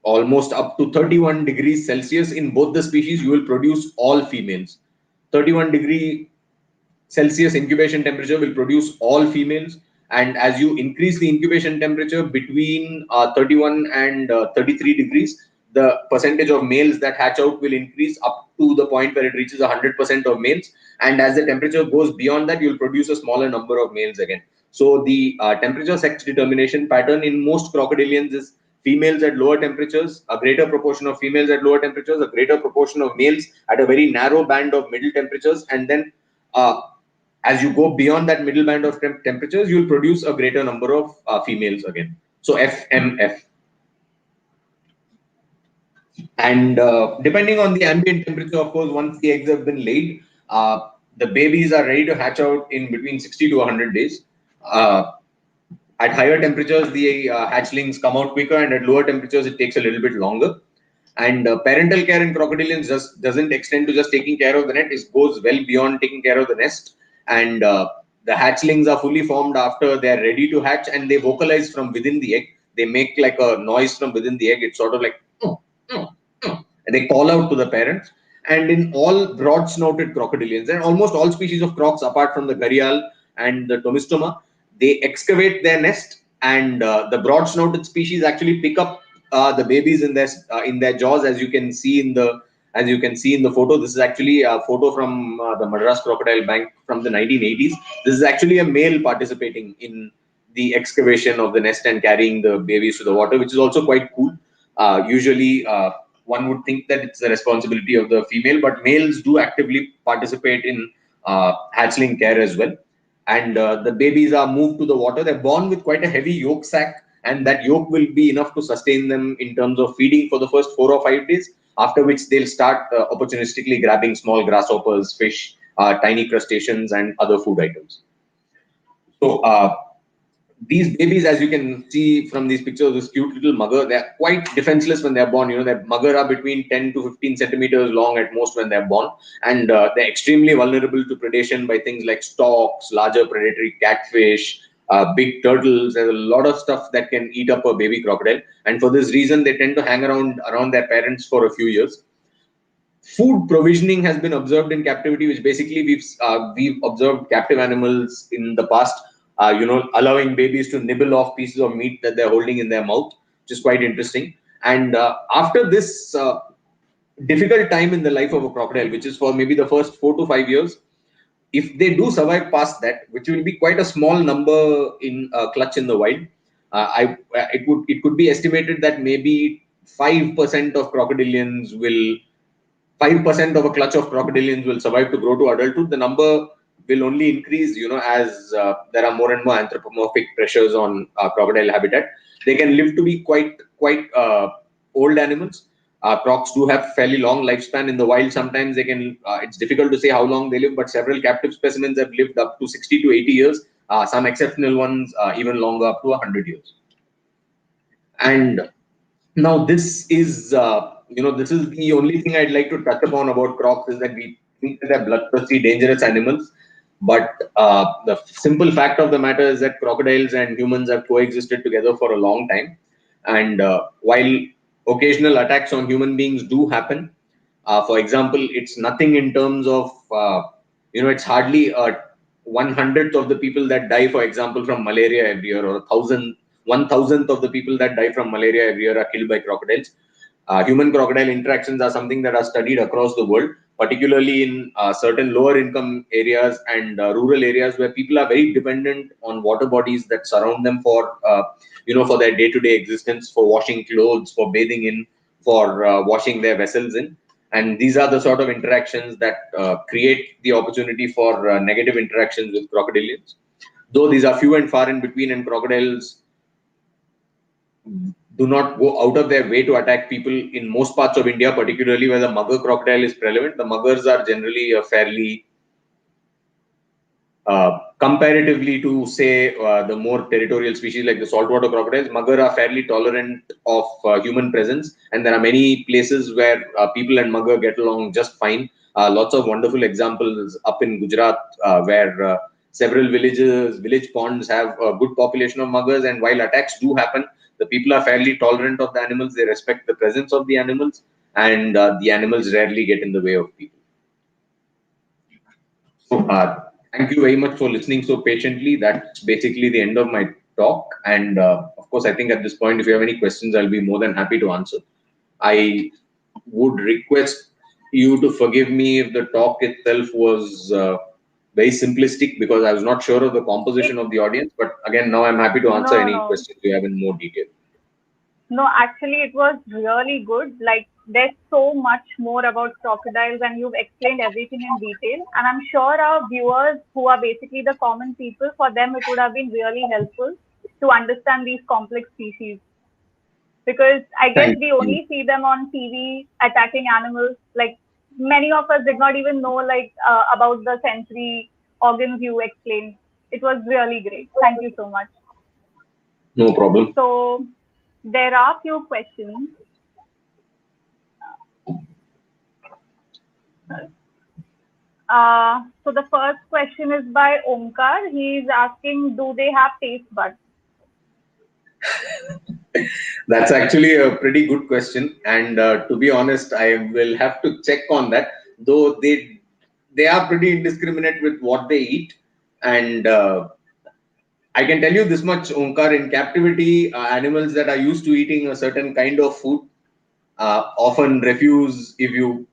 Speaker 1: almost up to 31 degrees Celsius in both the species, you will produce all females. 31-degree-Celsius incubation temperature will produce all females, and as you increase the incubation temperature between 31 and 33 degrees, the percentage of males that hatch out will increase up to the point where it reaches 100% of males, and as the temperature goes beyond that, you'll produce a smaller number of males again. So the temperature sex determination pattern in most crocodilians is females at lower temperatures, a greater proportion of females at lower temperatures, a greater proportion of males at a very narrow band of middle temperatures, and then as you go beyond that middle band of temperatures, you'll produce a greater number of females again. So FMF. And depending on the ambient temperature, of course, once the eggs have been laid, the babies are ready to hatch out in between 60 to 100 days. At higher temperatures, the hatchlings come out quicker, and at lower temperatures, it takes a little bit longer. And parental care in crocodilians just doesn't extend to just taking care of the net. It goes well beyond taking care of the nest. And the hatchlings are fully formed after they're ready to hatch, and they vocalize from within the egg. They make like a noise from within the egg. It's sort of like, and they call out to the parents. And in all broad-snouted crocodilians, and almost all species of crocs apart from the gharial and the tomistoma, they excavate their nest, and the broad-snouted species actually pick up the babies in their jaws, as you can see in the photo. This is actually a photo from the Madras Crocodile Bank from the 1980s. This is actually a male participating in the excavation of the nest and carrying the babies to the water, which is also quite cool. Usually, one would think that it's the responsibility of the female, but males do actively participate in hatchling care as well. And the babies are moved to the water. They're born with quite a heavy yolk sac, and that yolk will be enough to sustain them in terms of feeding for the first 4 or 5 days, after which they'll start opportunistically grabbing small grasshoppers, fish, tiny crustaceans, and other food items. So these babies, as you can see from these pictures, this cute little mugger, they're quite defenseless when they're born. Their mugger are between 10 to 15 centimeters long at most when they're born. And they're extremely vulnerable to predation by things like storks, larger predatory catfish, big turtles. There's a lot of stuff that can eat up a baby crocodile. And for this reason, they tend to hang around their parents for a few years. Food provisioning has been observed in captivity, which basically we've observed captive animals in the past allowing babies to nibble off pieces of meat that they're holding in their mouth, which is quite interesting. And after this difficult time in the life of a crocodile, which is for maybe the first 4 to 5 years, if they do survive past that, which will be quite a small number in clutch in the wild, it could be estimated that maybe 5% of crocodilians will 5% of a clutch of crocodilians will survive to grow to adulthood. The number will only increase, as there are more and more anthropomorphic pressures on crocodile habitat. They can live to be quite old animals. Crocs do have fairly long lifespan in the wild. Sometimes they can. It's difficult to say how long they live, but several captive specimens have lived up to 60 to 80 years. Some exceptional ones even longer, up to 100 years. And now this is this is the only thing I'd like to touch upon about crocs is that we think that they're bloodthirsty, dangerous animals. But the simple fact of the matter is that crocodiles and humans have coexisted together for a long time. And while occasional attacks on human beings do happen, for example, it's nothing in terms of, it's hardly 1/100th of the people that die, for example, from malaria every year, or 1,000th of the people that die from malaria every year are killed by crocodiles. Human crocodile interactions are something that are studied across the world, particularly in certain lower income areas and rural areas where people are very dependent on water bodies that surround them for their day-to-day existence, for washing clothes, for bathing in, for washing their vessels in. And these are the sort of interactions that create the opportunity for negative interactions with crocodilians. Though these are few and far in between, and crocodiles do not go out of their way to attack people in most parts of India, particularly where the mugger crocodile is prevalent. The muggers are generally a fairly, comparatively to say the more territorial species like the saltwater crocodiles, mugger are fairly tolerant of human presence, and there are many places where people and mugger get along just fine. Lots of wonderful examples up in Gujarat where several village ponds have a good population of muggers, and while attacks do happen, the people are fairly tolerant of the animals. They respect the presence of the animals, and the animals rarely get in the way of people. So, thank you very much for listening so patiently. That's basically the end of my talk. And of course, I think at this point, if you have any questions, I'll be more than happy to answer. I would request you to forgive me if the talk itself was very simplistic, because I was not sure of the composition of the audience. But again, now I'm happy to answer any
Speaker 2: No.
Speaker 1: questions you have in more detail.
Speaker 2: No, actually, it was really good. Like, there's so much more about crocodiles, and you've explained everything in detail. And I'm sure our viewers, who are basically the common people, for them, it would have been really helpful to understand these complex species. Because I guess
Speaker 1: Thank
Speaker 2: we
Speaker 1: you.
Speaker 2: only see them on TV attacking animals. Like, many of us did not even know, like, about the sensory organs you explained. It was really great. Thank you so much.
Speaker 1: No problem.
Speaker 2: So, there are few questions. So the first question is by Omkar. He's asking, do they have taste buds?
Speaker 1: That's actually a pretty good question, and to be honest, I will have to check on that. Though they are pretty indiscriminate with what they eat, and I can tell you this much, Omkar: in captivity, animals that are used to eating a certain kind of food often refuse if you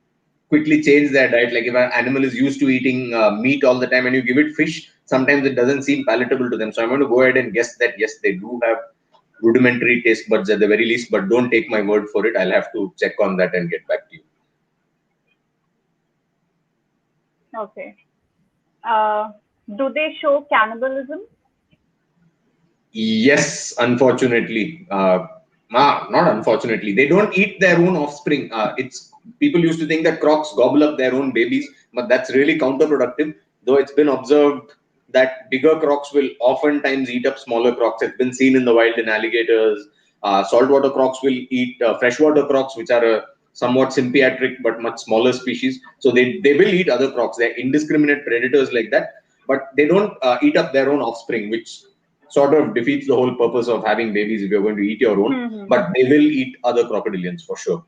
Speaker 1: quickly change their diet. Like if an animal is used to eating meat all the time and you give it fish, sometimes it doesn't seem palatable to them. So I'm going to go ahead and guess that yes, they do have rudimentary taste buds at the very least, but don't take my word for it. I'll have to check on that and get back to you.
Speaker 2: Okay. Do they show cannibalism?
Speaker 1: Yes, unfortunately. Not unfortunately. They don't eat their own offspring. It's people used to think that crocs gobble up their own babies, but that's really counterproductive. Though it's been observed that bigger crocs will oftentimes eat up smaller crocs. It's been seen in the wild in alligators. Saltwater crocs will eat freshwater crocs, which are a somewhat sympatric but much smaller species. So they will eat other crocs. They're indiscriminate predators like that, but they don't eat up their own offspring, which sort of defeats the whole purpose of having babies if you're going to eat your own.
Speaker 2: Mm-hmm.
Speaker 1: But they will eat other crocodilians for sure.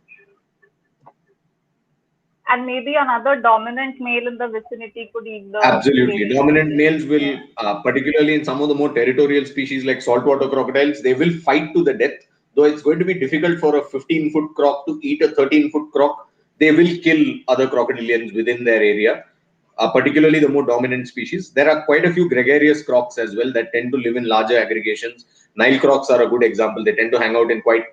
Speaker 2: And maybe another dominant male in the vicinity could eat the
Speaker 1: Absolutely.
Speaker 2: baby.
Speaker 1: Dominant males will,
Speaker 2: Yeah.
Speaker 1: particularly in some of the more territorial species like saltwater crocodiles, they will fight to the death. Though it's going to be difficult for a 15-foot croc to eat a 13-foot croc, they will kill other crocodilians within their area, particularly the more dominant species. There are quite a few gregarious crocs as well that tend to live in larger aggregations. Nile crocs are a good example. They tend to hang out in quite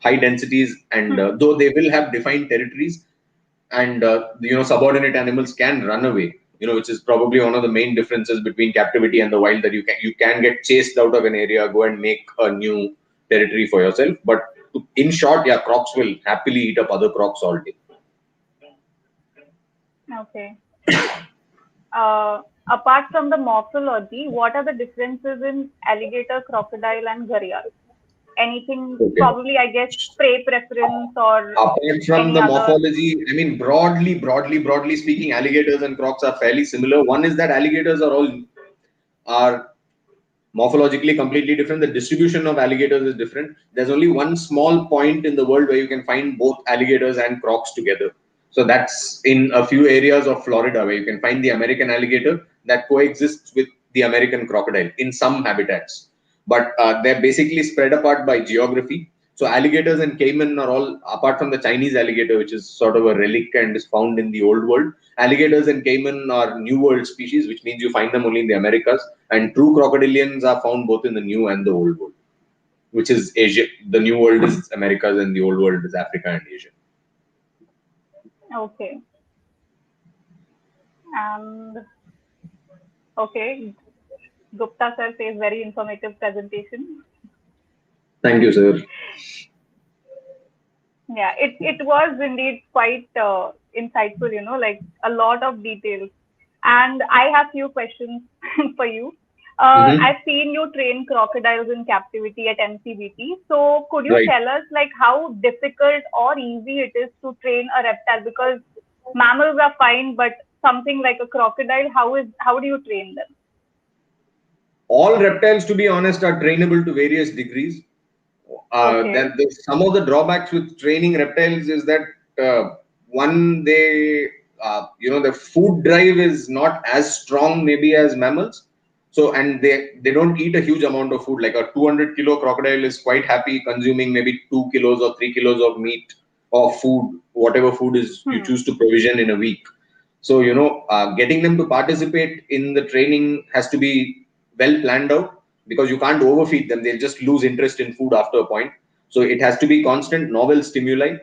Speaker 1: high densities, and though they will have defined territories, and subordinate animals can run away, which is probably one of the main differences between captivity and the wild, that you can get chased out of an area, go and make a new territory for yourself. But in short, yeah, crocs will happily eat up other crocs all day.
Speaker 2: Okay. Apart from the morphology, what are the differences in alligator, crocodile, and gharial? anything,
Speaker 1: Okay.
Speaker 2: probably, I guess, prey preference or
Speaker 1: Apart from
Speaker 2: any
Speaker 1: the
Speaker 2: other?
Speaker 1: morphology, I mean, broadly speaking, alligators and crocs are fairly similar. One is that alligators are morphologically completely different. The distribution of alligators is different. There's only one small point in the world where you can find both alligators and crocs together. So that's in a few areas of Florida where you can find the American alligator that coexists with the American crocodile in some habitats. But they're basically spread apart by geography. So alligators and caiman are all, apart from the Chinese alligator, which is sort of a relic and is found in the old world. Alligators and caiman are New World species, which means you find them only in the Americas. And true crocodilians are found both in the New and the Old World, which is Asia. The New World is Americas and the Old World is Africa and Asia.
Speaker 2: Okay. And okay, Gupta sir says very informative presentation.
Speaker 1: Thank you, sir.
Speaker 2: Yeah, it was indeed quite insightful, you know, like a lot of details. And I have few questions for you. I've seen you train crocodiles in captivity at MCBT. So could you tell us like how difficult or easy it is to train a reptile? Because mammals are fine, but something like a crocodile, how do you train them?
Speaker 1: All reptiles, to be honest, are trainable to various degrees. Some of the drawbacks with training reptiles is that one, the food drive is not as strong maybe as mammals. So, and they don't eat a huge amount of food. Like a 200-kilo crocodile is quite happy consuming maybe 2 kilos or 3 kilos of meat or food, whatever food is you choose to provision in a week. So, getting them to participate in the training has to be well planned out, because you can't overfeed them. They'll just lose interest in food after a point. So it has to be constant, novel stimuli.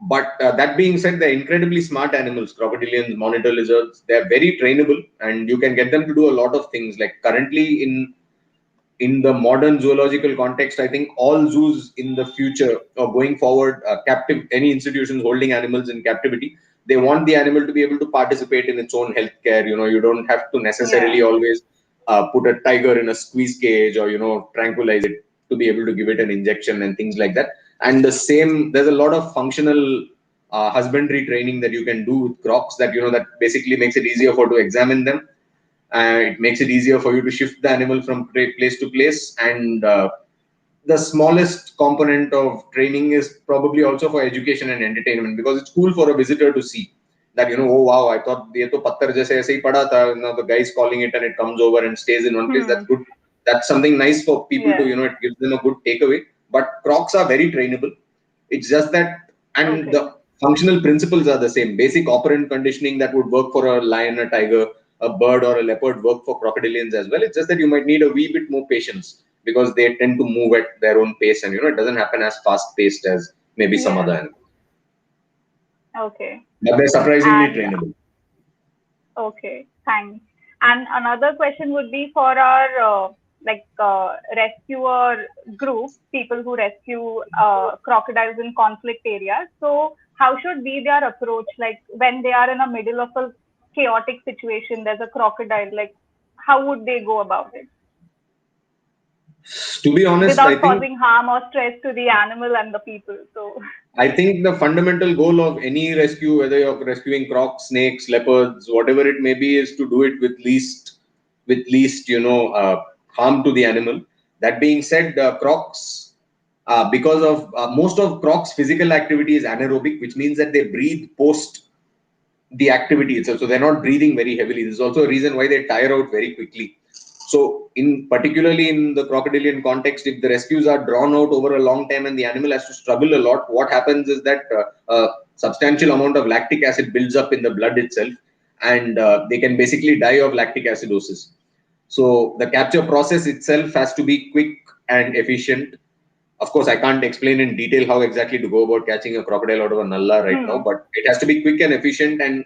Speaker 1: But that being said, they're incredibly smart animals. Crocodilians, monitor lizards, they're very trainable, and you can get them to do a lot of things. Like currently in the modern zoological context, I think all zoos in the future or going forward, any institutions holding animals in captivity, they want the animal to be able to participate in its own healthcare. You don't have to necessarily always put a tiger in a squeeze cage or tranquilize it to be able to give it an injection and things like that. And there's a lot of functional husbandry training that you can do with crocs that that basically makes it easier to examine them. It makes it easier for you to shift the animal from place to place. And the smallest component of training is probably also for education and entertainment, because it's cool for a visitor to see that, oh wow, I thought ye to patthar jaise aise hi pada tha. The guy is calling it and it comes over and stays in one place. That's good. That's something nice for people to, it gives them a good takeaway. But crocs are very trainable. It's just that, and the functional principles are the same. Basic operant conditioning that would work for a lion, a tiger, a bird or a leopard work for crocodilians as well. It's just that you might need a wee bit more patience, because they tend to move at their own pace, and it doesn't happen as fast paced as maybe some other animals.
Speaker 2: Okay.
Speaker 1: But they're surprisingly trainable.
Speaker 2: Okay, thanks. And another question would be for our rescuer group, people who rescue crocodiles in conflict areas. So how should be their approach? Like when they are in the middle of a chaotic situation, there's a crocodile, like how would they go about it?
Speaker 1: To be honest,
Speaker 2: without causing harm or stress to the animal and the people. So
Speaker 1: I think the fundamental goal of any rescue, whether you're rescuing crocs, snakes, leopards, whatever it may be, is to do it with least harm to the animal. That being said, crocs, because of most of crocs' physical activity is anaerobic, which means that they breathe post the activity itself. So they're not breathing very heavily. This is also a reason why they tire out very quickly. So particularly in the crocodilian context, if the rescues are drawn out over a long time and the animal has to struggle a lot, what happens is that a substantial amount of lactic acid builds up in the blood itself, and they can basically die of lactic acidosis. So the capture process itself has to be quick and efficient. Of course, I can't explain in detail how exactly to go about catching a crocodile out of a nalla right now, but it has to be quick and efficient. And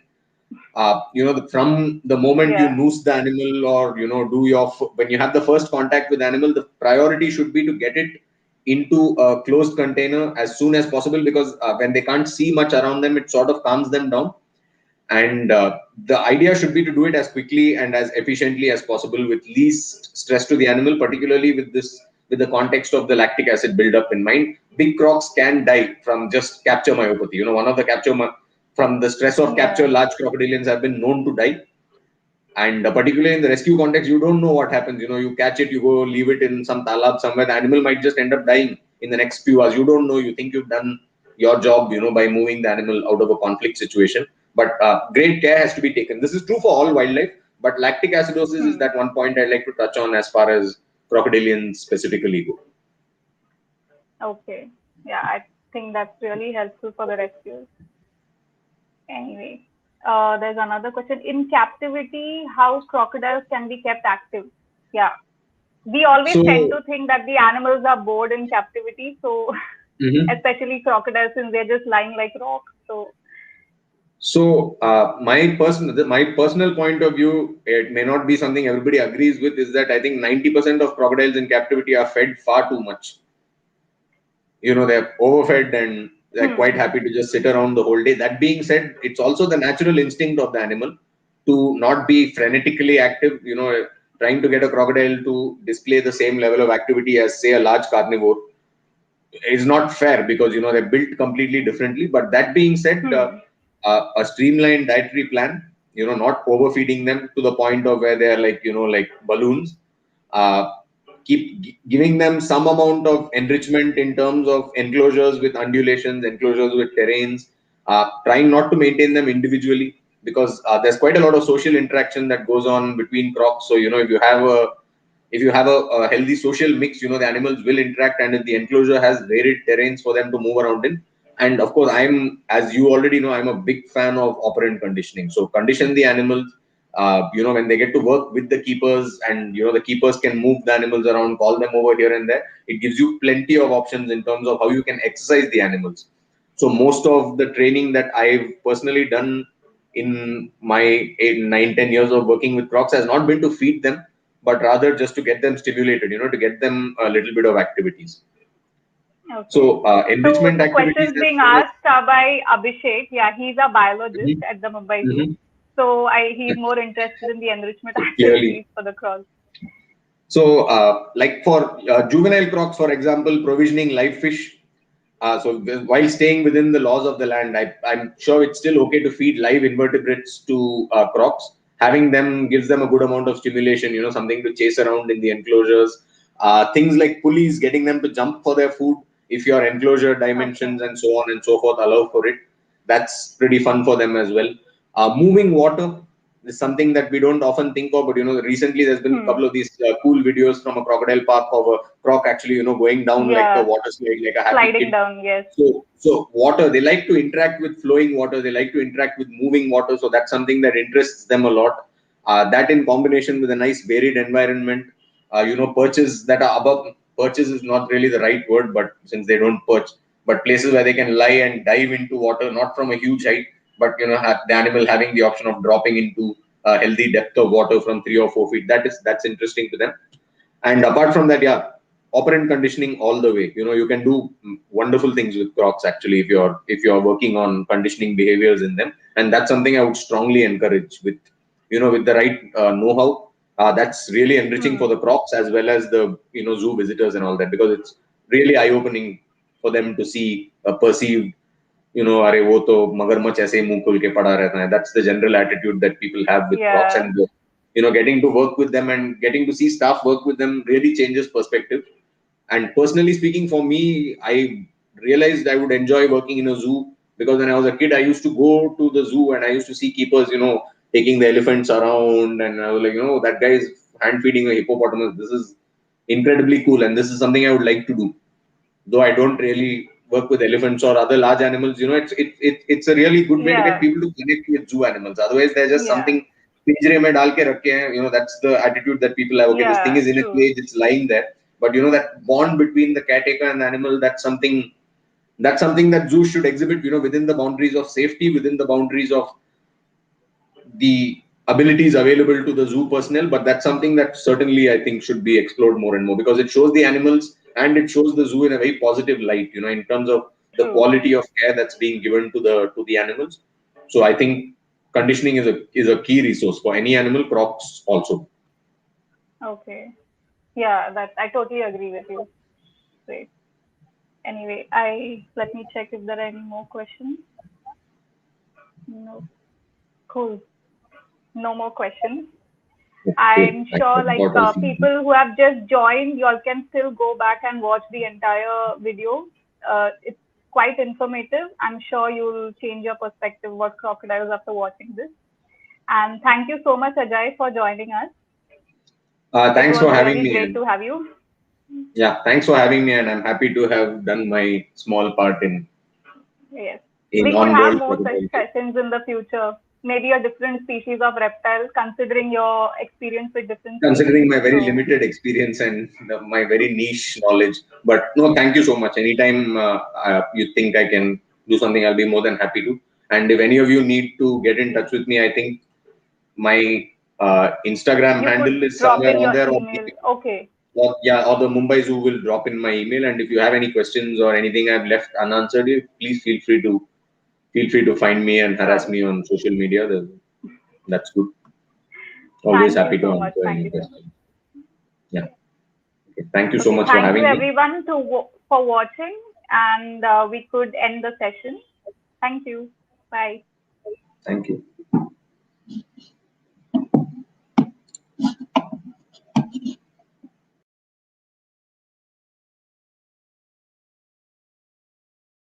Speaker 1: from the moment you noose the animal, or when you have the first contact with the animal, the priority should be to get it into a closed container as soon as possible, because when they can't see much around them, it sort of calms them down. And the idea should be to do it as quickly and as efficiently as possible with least stress to the animal, particularly with this with the context of the lactic acid buildup in mind, big crocs can die from just capture myopathy. One of the from the stress of capture, large crocodilians have been known to die. And particularly in the rescue context, you don't know what happens. You catch it, you go leave it in some talab somewhere. The animal might just end up dying in the next few hours. You don't know. You think you've done your job, by moving the animal out of a conflict situation. But great care has to be taken. This is true for all wildlife. But lactic acidosis is that one point I'd like to touch on as far as crocodilians specifically go.
Speaker 2: Okay. Yeah, I think that's really helpful for the rescues. Anyway, there's another question. In captivity, how crocodiles can be kept active? Yeah. We always tend to think that the animals are bored in captivity. So, especially crocodiles, since they're just lying like rocks.
Speaker 1: So my personal point of view, it may not be something everybody agrees with, is that I think 90% of crocodiles in captivity are fed far too much. They're overfed and they're quite happy to just sit around the whole day. That being said, it's also the natural instinct of the animal to not be frenetically active. Trying to get a crocodile to display the same level of activity as, say, a large carnivore is not fair, because they're built completely differently. But that being said, a streamlined dietary plan, not overfeeding them to the point of where they're like balloons. Keep giving them some amount of enrichment in terms of enclosures with undulations, enclosures with terrains, trying not to maintain them individually, because there's quite a lot of social interaction that goes on between crocs. So, if you have a healthy social mix, the animals will interact, and if the enclosure has varied terrains for them to move around in. And of course, as you already know, I'm a big fan of operant conditioning. So condition the animals, when they get to work with the keepers, and, the keepers can move the animals around, call them over here and there. It gives you plenty of options in terms of how you can exercise the animals. So most of the training that I've personally done in my 8, 9, 10 years of working with crocs has not been to feed them, but rather just to get them stimulated, to get them a little bit of activities.
Speaker 2: Okay.
Speaker 1: So enrichment activities.
Speaker 2: Questions being asked are by Abhishek. Yeah, he's a biologist at the Mumbai Zoo. So he's more interested in the enrichment activities for the crocs.
Speaker 1: So like for juvenile crocs, for example, provisioning live fish. So while staying within the laws of the land, I'm sure it's still okay to feed live invertebrates to crocs. Having them gives them a good amount of stimulation, something to chase around in the enclosures. Things like pulleys, getting them to jump for their food if your enclosure dimensions and so on and so forth allow for it. That's pretty fun for them as well. Moving water is something that we don't often think of, but recently there's been a couple of these cool videos from a crocodile park of a croc actually going down like a water slide, like a happy
Speaker 2: sliding
Speaker 1: kid.
Speaker 2: Down, yes.
Speaker 1: So water, they like to interact with flowing water, they like to interact with moving water, so that's something that interests them a lot. That in combination with a nice varied environment, perches that are above. Perches is not really the right word, but since they don't perch, but places where they can lie and dive into water, not from a huge height, but the animal having the option of dropping into a healthy depth of water from 3 or 4 feet. That's interesting to them. And apart from that, operant conditioning all the way. You can do wonderful things with crocs actually if you're working on conditioning behaviors in them, and that's something I would strongly encourage with with the right know-how. That's really enriching for the crocs as well as the zoo visitors and all that, because it's really eye-opening for them to see a perceived अरे वो तो मगरमच्छ ऐसे ही मुंह खोल के पड़ा रहता है. That's the general attitude that people have with crocs, and getting to work with them and getting to see staff work with them really changes perspective. And personally speaking, for me, I realized I would enjoy working in a zoo, because when I was a kid, I used to go to the zoo and I used to see keepers, taking the elephants around, and I was like, that guy is hand feeding a hippopotamus. This is incredibly cool, and this is something I would like to do. Though I don't really work with elephants or other large animals, it's a really good way to get people to connect with zoo animals. Otherwise, they're just something pinjre mein dal ke rakhe hain. That's the attitude that people have. Okay, this thing is in a cage, it's lying there. But that bond between the caretaker and the animal, that's something that zoos should exhibit, within the boundaries of safety, within the boundaries of the abilities available to the zoo personnel. But that's something that certainly I think should be explored more and more, because it shows the animals and it shows the zoo in a very positive light, in terms of the quality of care that's being given to the animals. So I think conditioning is a key resource for any animal, crocs also.
Speaker 2: Okay. Yeah, that I totally agree with you. Great. Anyway, let me check if there are any more questions. No. Cool. No more questions.
Speaker 1: Okay,
Speaker 2: I'm
Speaker 1: I
Speaker 2: sure
Speaker 1: thought I'll see.
Speaker 2: people who have just joined, you all can still go back and watch the entire video. It's quite informative. I'm sure you'll change your perspective about crocodiles after watching this. And thank you so much, Ajay, for joining us. It
Speaker 1: Thanks
Speaker 2: was
Speaker 1: for having
Speaker 2: really
Speaker 1: me.
Speaker 2: great to have you.
Speaker 1: Yeah, thanks for having me, and I'm happy to have done my small part
Speaker 2: Yes.
Speaker 1: in
Speaker 2: We could have
Speaker 1: on-world
Speaker 2: more such
Speaker 1: crocodile.
Speaker 2: sessions in the future. Maybe a different species of reptiles, considering your experience with different
Speaker 1: Considering
Speaker 2: species.
Speaker 1: my very
Speaker 2: So,
Speaker 1: limited experience and my very niche knowledge. But no, thank you so much. Anytime you think I can do something, I'll be more than happy to. And if any of you need to get in touch with me, I think my Instagram
Speaker 2: you
Speaker 1: handle
Speaker 2: could
Speaker 1: is
Speaker 2: drop
Speaker 1: somewhere
Speaker 2: in
Speaker 1: on
Speaker 2: your
Speaker 1: there,
Speaker 2: email. Okay.
Speaker 1: or the Mumbai Zoo will drop in my email. And if you have any questions or anything I've left unanswered, please feel free to find me and harass
Speaker 2: Sure.
Speaker 1: me on social media. That's good. Always
Speaker 2: Thank you
Speaker 1: happy to
Speaker 2: so much.
Speaker 1: answer
Speaker 2: Thank
Speaker 1: any
Speaker 2: you so much.
Speaker 1: questions. Yeah. Okay. Thank you so
Speaker 2: Okay.
Speaker 1: much for
Speaker 2: Thank you,
Speaker 1: having me.
Speaker 2: everyone, for watching. And we could end the session. Thank you. Bye.
Speaker 1: Thank you.